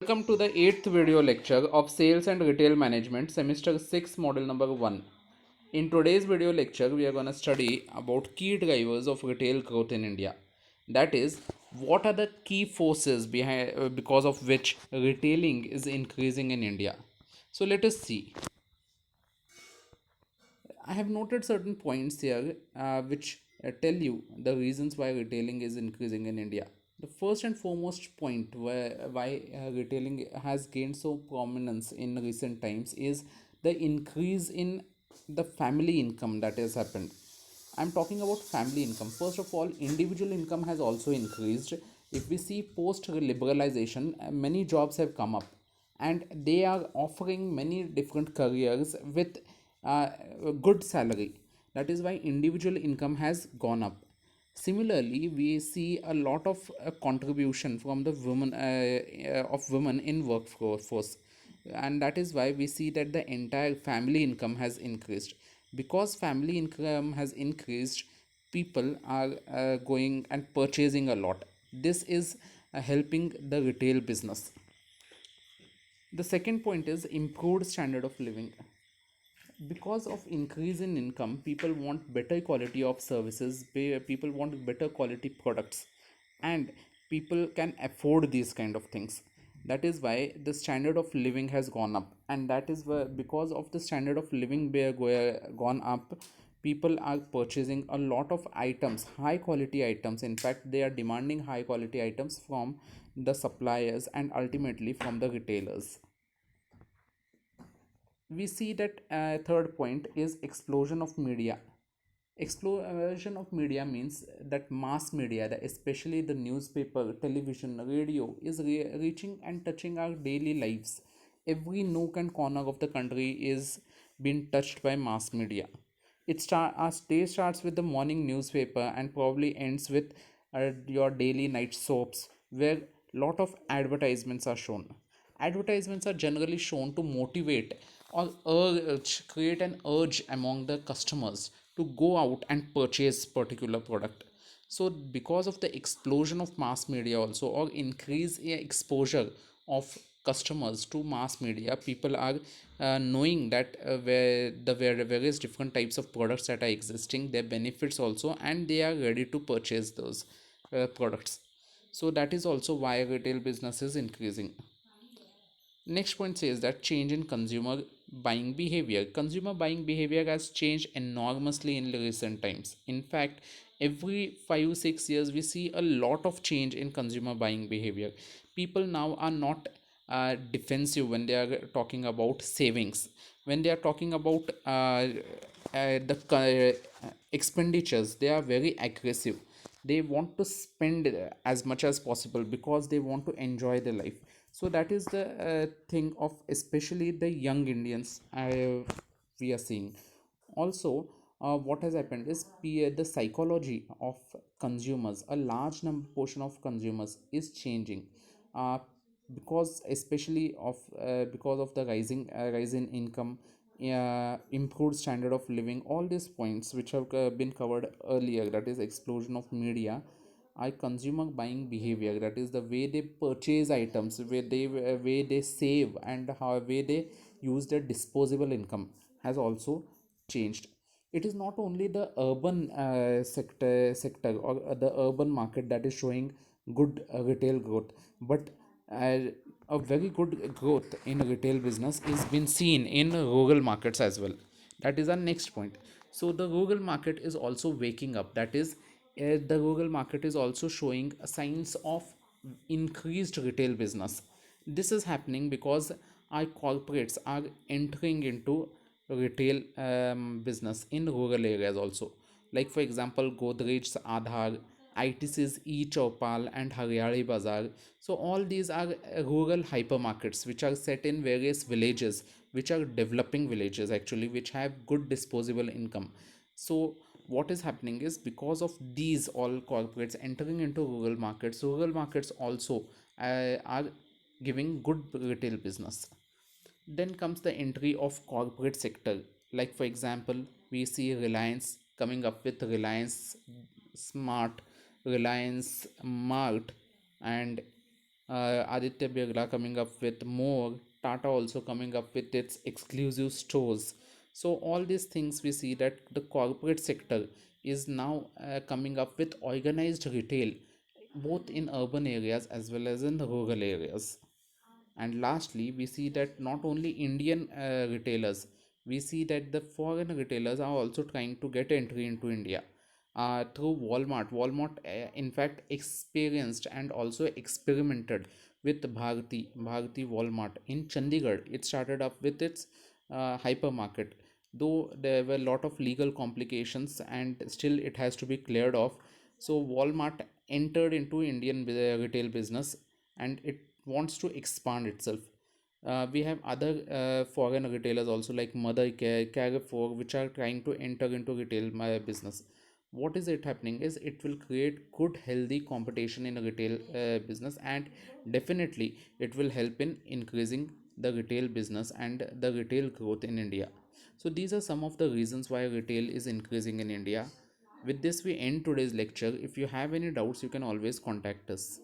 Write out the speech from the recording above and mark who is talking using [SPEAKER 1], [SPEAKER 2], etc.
[SPEAKER 1] Welcome to the 8th video lecture of Sales and Retail Management, Semester 6, Model number 1. In today's video lecture, we are going to study about key drivers of retail growth in India. That is, what are the key forces behind because of which retailing is increasing in India. So let us see. I have noted certain points here which tell you the reasons why retailing is increasing in India. The first and foremost point why retailing has gained so prominence in recent times is the increase in the family income that has happened. I'm talking about family income. First of all, individual income has also increased. If we see post liberalization, many jobs have come up and they are offering many different careers with a good salary. That is why individual income has gone up. Similarly, we see a lot of contribution from the women of women in workforce, and that is why we see that the entire family income has increased. Because family income has increased, people are going and purchasing a lot. This is helping the retail business. The second point is improved standard of living. Because of increase in income, people want better quality of services, people want better quality products, and people can afford these kind of things. That is why the standard of living has gone up, and that is why, because of the standard of living gone up, people are purchasing a lot of items, high quality items. In fact, they are demanding high quality items from the suppliers and ultimately from the retailers. We see that third point is explosion of media. Explosion of media means that mass media, especially the newspaper, television, radio, is reaching and touching our daily lives. Every nook and corner of the country is being touched by mass media. Our day starts with the morning newspaper and probably ends with your daily night soaps, where lot of advertisements are shown. Advertisements are generally shown to motivate or create an urge among the customers to go out and purchase particular product. So because of the explosion of mass media also, or increase exposure of customers to mass media, people are knowing that where various different types of products that are existing, their benefits also, and they are ready to purchase those products. So that is also why retail business is increasing. Next point says that change in consumer buying behavior. Consumer buying behavior has changed enormously in recent times. In fact, every 5 6 years we see a lot of change in consumer buying behavior. People now are not defensive when they are talking about savings. When they are talking about expenditures, they are very aggressive. They want to spend as much as possible because they want to enjoy their life. So that is the thing of especially the young Indians we are seeing. Also, what has happened is the psychology of consumers, a large number portion of consumers is changing, uh, because especially of because of the rise in income, improved standard of living, all these points which have been covered earlier, that is explosion of media. I consumer buying behavior, that is the way they purchase items, way they save, and how way they use their disposable income has also changed. It is not only the urban sector or the urban market that is showing good retail growth, but uh, a very good growth in retail business is been seen in rural markets as well. That is our next point. So the rural market is also waking up. That is, the rural market is also showing signs of increased retail business. This is happening because our corporates are entering into retail business in rural areas also. Like for example, Godrej's Aadhaar, ITC's E-Chopal and Haryali Bazaar. So all these are rural hypermarkets which are set in various villages, which are developing villages actually, which have good disposable income. So what is happening is, because of these all corporates entering into rural markets also are giving good retail business. Then comes the entry of corporate sector. Like for example, we see Reliance coming up with Reliance Smart, Reliance Mart, and Aditya Birla coming up with more, Tata also coming up with its exclusive stores. So all these things we see that the corporate sector is now coming up with organized retail, both in urban areas as well as in rural areas. And lastly, we see that not only Indian retailers, we see that the foreign retailers are also trying to get entry into India through Walmart in fact experienced and also experimented with Bharti Walmart in Chandigarh. It started up with its hypermarket, though there were a lot of legal complications and still it has to be cleared off. So Walmart entered into Indian retail business, and it wants to expand itself. We have other foreign retailers also like Mothercare, Carrefour, which are trying to enter into retail business. What is it happening is it will create good healthy competition in a retail business, and definitely it will help in increasing the retail business and the retail growth in India. So these are some of the reasons why retail is increasing in India. With this we end today's lecture. If you have any doubts, you can always contact us.